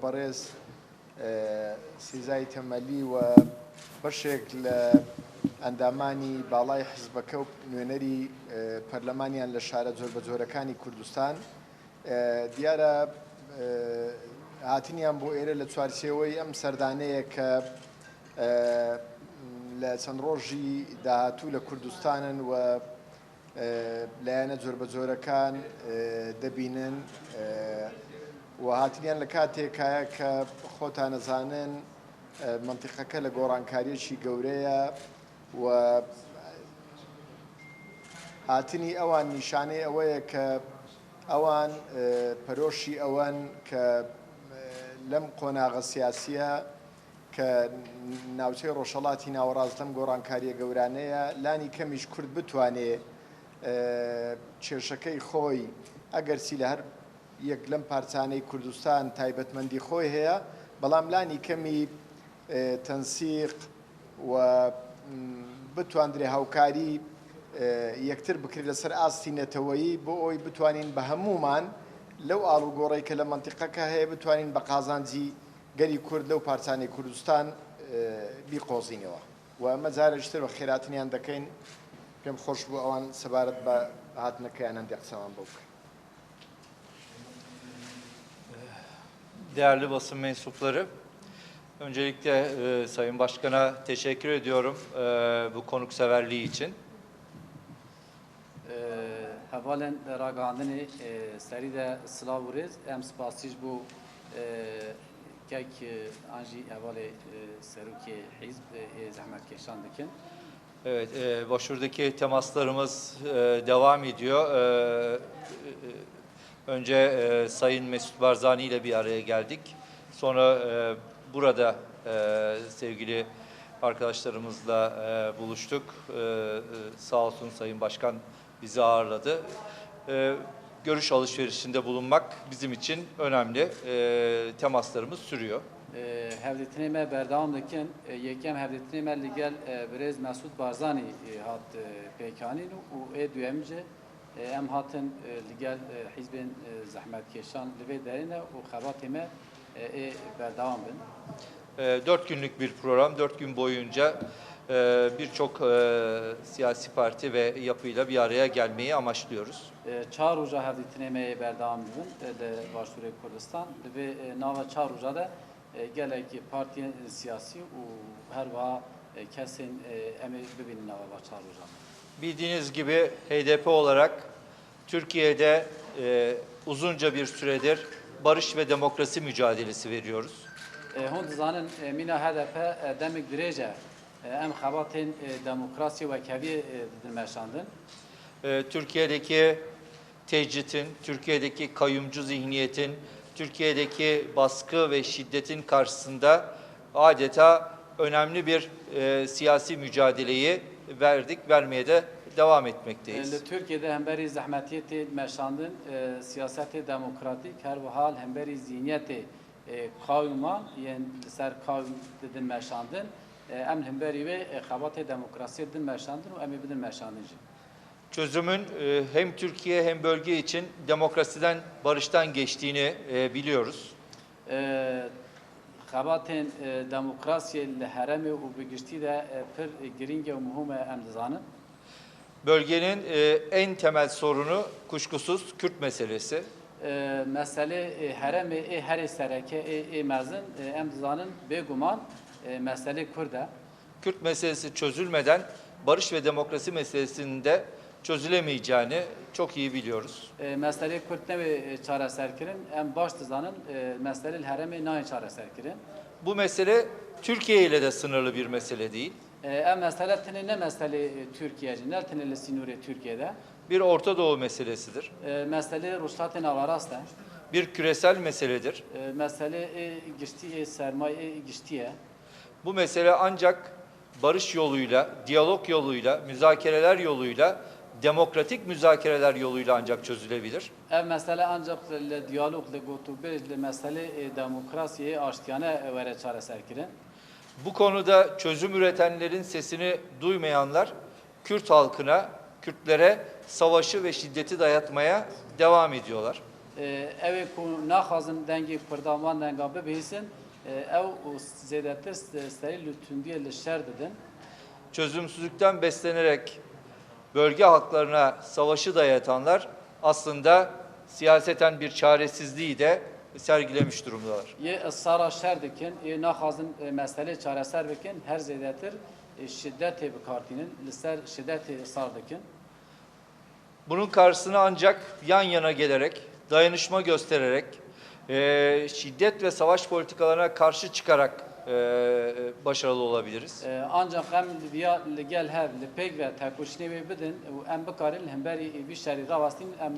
بەڕێز سیزای تەمەلی و بەشێک لە ئەندامانی باڵای حزبەکە و نوێنەری پەرلەمانیان لە شارە جۆربەجۆرەکانی کوردستان دیارە هاتنیان بۆ ئێرە لە چوارچێوەی ئەم سەردانەیە کە لە چەند ڕۆژی داهاتوو لە کوردستانن و لایەنە جۆربەجۆرەکان دەبینن و هاتنیان لە کاتێکایە کە خۆتان نەزانن منتیقەکە لە گۆڕانکاریەکی گەورەیە و هاتنی ئەوان نیشانەی ئەوەیە کە ئەوان پەرۆشی ئەوەن کە لەم قۆناغە سیاسیە کە ناوچەی ڕۆژهەڵاتی ناوەڕاست لەم گۆڕانکاریە گەورانەیە لانی کەمیش کورد بتوانێ کێشەکەی خۆی ئەگەرچی لە هەر یەک لەم پارچانەی کوردستان تایبەتمەندی خۆی هەیە بەڵام لانی کەمی تەنسیق و بتواندرێ هاوکاری یەکتر بکرێت لەسەر ئاستی نەتەوەیی بۆ ئەوی بتوانین بە هەمومان لەو ئاڵوگۆڕەی کە لە منتیقەکە هەیە بتوانین بە قازانجی گەری کورد لەو پارچانەی کوردستان بیقۆزینەوە و ئەمە جارێکتر بە خێراتنیان دەکەین پێم خۆش بوو ئەوان سەبارەت بە هاتنەکەیان هەندێک قسەمان بۆ بکەین. Değerli basın mensupları, öncelikle Sayın Başkan'a teşekkür ediyorum bu konukseverliği için. Hevalen ragandini seride slavuriz em spasiş bu kek anji hevale seruki hizb zahmet keşandikin. Evet, başvuradaki temaslarımız devam ediyor. Önce Sayın Mesut Barzani ile bir araya geldik. Sonra burada sevgili arkadaşlarımızla buluştuk. Sağ olsun Sayın Başkan bizi ağırladı. Görüş alışverişinde bulunmak bizim için önemli. Temaslarımız sürüyor. Hevdetine me berdamdikin yekem hevdetine me ligel Brez Mesut Barzani hat pekanin u duyemce em hatin ligel hizbin zahmetkeşan live derine u xabatime berdavam bin. 4 günlük bir program, 4 gün boyunca birçok siyasi parti ve yapıyla bir araya gelmeyi amaçlıyoruz. Çar uca hevdetine me berdavam bin de başvuru Kurdistan ve nava çar uca da gelek parti siyasi u her va kesin emi bibinin nava çar uca. Bildiğiniz gibi HDP olarak Türkiye'de uzunca bir süredir barış ve demokrasi mücadelesi veriyoruz. Hund zanın mina HDP demek direce em xabatin demokrasi ve kevi dilmeşandın. Türkiye'deki tecritin, Türkiye'deki kayyumcu zihniyetin, Türkiye'deki baskı ve şiddetin karşısında adeta önemli bir siyasi mücadeleyi vermeye de devam etmekteyiz. Türkiye'de hemberi zahmetiyeti meşandın, siyaseti demokratik, her hal hemberi zihniyeti kayyuman, yani ser kayyum dedin meşandın, em hemberi ve xabatı demokrasi dedin meşandın, o emi bidin meşandıncı. Çözümün hem Türkiye hem bölge için demokrasiden, barıştan geçtiğini biliyoruz. Xabatın demokrasiye heremi u bigişti de pir giringe u muhume em dizanın. Bölgenin en temel sorunu kuşkusuz Kürt meselesi. Mesele heremi her sereke merzin em dizanın beguman mesele Kürt'e. Kürt meselesi çözülmeden barış ve demokrasi meselesinin de çözülemeyeceğini çok iyi biliyoruz. Mesele Kürt ne çareser kirin em baş dizanın mesele heremi ne çareser kirin. Bu mesele Türkiye ile de sınırlı bir mesele değil. Mesele ne mesele Türkiye'ci, ne tane sinuri Türkiye'de? Bir Orta Doğu meselesidir. Mesele Ruslat'ın avarasta. Bir küresel meseledir. Mesele geçtiği sermaye geçtiği. Bu mesele ancak barış yoluyla, diyalog yoluyla, müzakereler yoluyla, demokratik müzakereler yoluyla ancak çözülebilir. Mesele ancak diyalog, gotubir, mesele demokrasiye aştiyane vere çareser kirin. Bu konuda çözüm üretenlerin sesini duymayanlar Kürt halkına, Kürtlere savaşı ve şiddeti dayatmaya devam ediyorlar. ev ku naxazın dengi kurdaman denga bebeysin ev zedetir steril tündiye şer dedin. Çözümsüzlükten beslenerek bölge halklarına savaşı dayatanlar aslında siyaseten bir çaresizliği de sergilemiş durumdalar. Ye ısrara şer dikin, naxazın mesele çareser bikin, her zedetir şiddeti bir kartinin, lister şiddeti ısrar dikin. Bunun karşısına ancak yan yana gelerek, dayanışma göstererek, şiddet ve savaş politikalarına karşı çıkarak başarılı olabiliriz. Ancak hem via legal hev lepek ve takuşni ve bidin em bikarin hem beri bir şerri ravastin em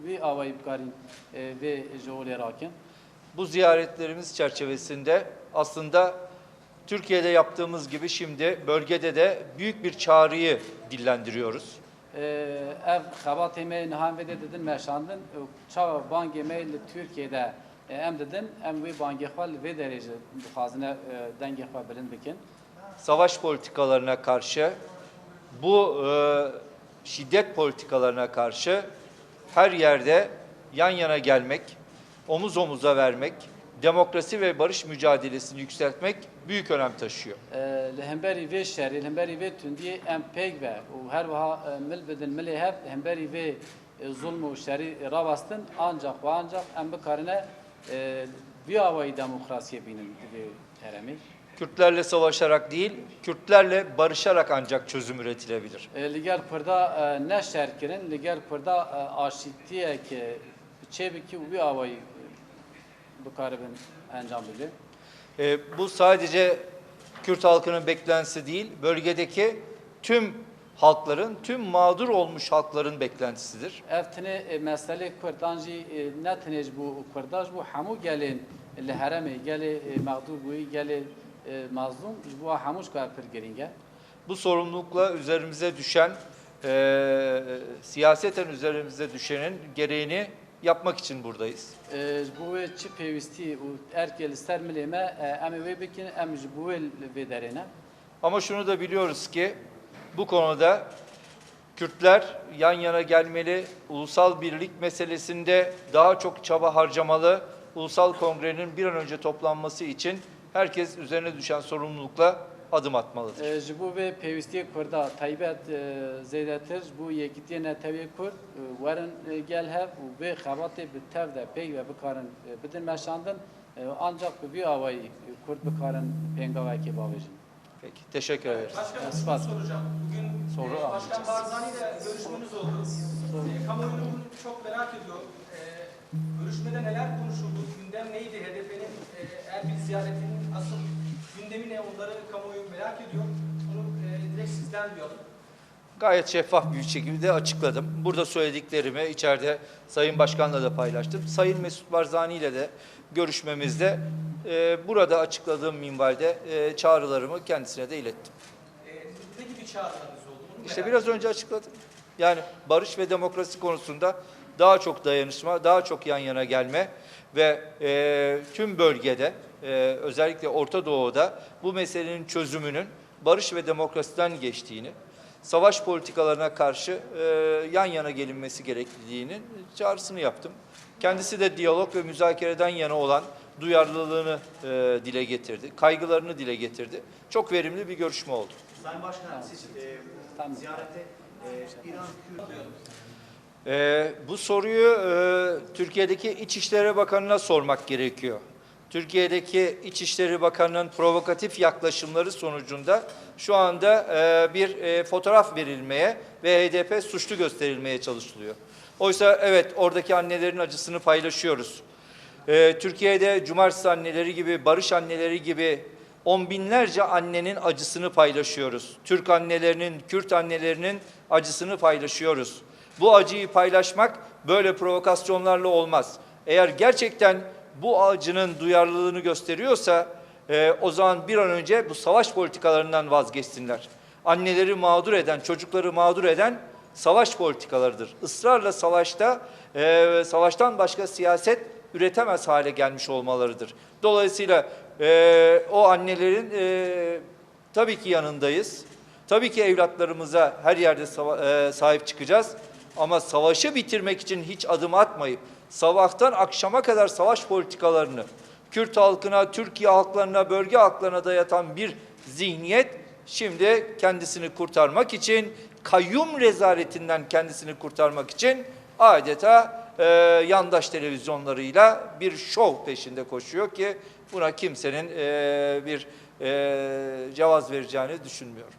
vi avayı bikarin ve jole rakin. Bu ziyaretlerimiz çerçevesinde aslında Türkiye'de yaptığımız gibi şimdi bölgede de büyük bir çağrıyı dillendiriyoruz. Ev xabatê me nihan ve dedin meşandın çava bangê me li Türkiye'de em dedin em wê bangê xwe li vê derece dixwazine dengê xwe bilind bikin. Savaş politikalarına karşı, bu şiddet politikalarına karşı her yerde yan yana gelmek, omuz omuza vermek, demokrasi ve barış mücadelesini yükseltmek büyük önem taşıyor. Li hemberî vê şerê, li hemberî vê tundiyê em pêk ve û her wiha mil bidin milê hev hemberî vê zulm û şerî ravastin ancak ve ancak em bikarine vî awayî demokrasiye bînin vê heremê. Kürtlerle savaşarak değil, Kürtlerle barışarak ancak çözüm üretilebilir. Li gel Kurda ne şer kirin, li gel Kurda aşitiyeke çêbikî û vî awayî bikaribin encam bide. Bu sadece Kürt halkının beklentisi değil, bölgedeki tüm halkların, tüm mağdur olmuş halkların beklentisidir. Eftine mesele Kurdancı ne tinej bu Kurdaj bu hamu gelin li heremi geli mağdur bu geli mazlum bu hamuş kafir geringe. Bu sorumlulukla üzerimize düşen, siyaseten üzerimize düşenin gereğini yapmak için buradayız. Bu ve çi pevisti u erkel ister mileme em ve bikin em bu ve derine. Ama şunu da biliyoruz ki bu konuda Kürtler yan yana gelmeli, ulusal birlik meselesinde daha çok çaba harcamalı, ulusal kongrenin bir an önce toplanması için herkes üzerine düşen sorumlulukla adım atmalıdır. Bu ve pevisti Kurda taybet zedetir bu yekitiye ne tabi Kurd varın gel hev ve xabatê bi tev de pey ve bikarın bidin meşandın ancak bir avayı Kurd bikarın pengavaki babajın. Peki, teşekkür ederiz. Başkanım Ispat. şunu soracağım. Bugün Soru Başkan Barzani ile görüşmeniz oldu. Kamuoyu bunu çok merak ediyor. Görüşmede neler konuşuldu? Gündem neydi? HDP'nin Erbil ziyaretinin asıl gündemi ne? Onları kamuoyu merak ediyor. Bunu direkt sizden duyalım. Gayet şeffaf bir şekilde açıkladım. Burada söylediklerimi içeride Sayın Başkan'la da paylaştım. Sayın Mesut Barzani ile de görüşmemizde burada açıkladığım minvalde çağrılarımı kendisine de ilettim. Ne gibi çağrılarınız oldu? Bunu İşte merak biraz önce açıkladım. Yani barış ve demokrasi konusunda daha çok dayanışma, daha çok yan yana gelme ve tüm bölgede özellikle Orta Doğu'da bu meselenin çözümünün barış ve demokrasiden geçtiğini, savaş politikalarına karşı yan yana gelinmesi gerekliliğinin çağrısını yaptım. Kendisi de diyalog ve müzakereden yana olan duyarlılığını dile getirdi, kaygılarını dile getirdi. Çok verimli bir görüşme oldu. Sayın Başkanım, siz Tamam. ziyarette İran Bu soruyu Türkiye'deki İçişleri Bakanı'na sormak gerekiyor. Türkiye'deki İçişleri Bakanı'nın provokatif yaklaşımları sonucunda şu anda bir fotoğraf verilmeye ve HDP suçlu gösterilmeye çalışılıyor. Oysa evet oradaki annelerin acısını paylaşıyoruz. Türkiye'de cumartesi anneleri gibi, barış anneleri gibi on binlerce annenin acısını paylaşıyoruz. Türk annelerinin, Kürt annelerinin acısını paylaşıyoruz. Bu acıyı paylaşmak böyle provokasyonlarla olmaz. Eğer gerçekten bu acının duyarlılığını gösteriyorsa o zaman bir an önce bu savaş politikalarından vazgeçsinler. Anneleri mağdur eden, çocukları mağdur eden savaş politikalarıdır. Israrla savaştan başka siyaset üretemez hale gelmiş olmalarıdır. Dolayısıyla o annelerin tabii ki yanındayız. Tabii ki evlatlarımıza her yerde sahip çıkacağız. Ama savaşı bitirmek için hiç adım atmayıp sabahtan akşama kadar savaş politikalarını Kürt halkına, Türkiye halklarına, bölge halklarına dayatan bir zihniyet şimdi kendisini kurtarmak için, kayyum rezaletinden kendisini kurtarmak için adeta yandaş televizyonlarıyla bir şov peşinde koşuyor ki buna kimsenin bir cevaz vereceğini düşünmüyorum.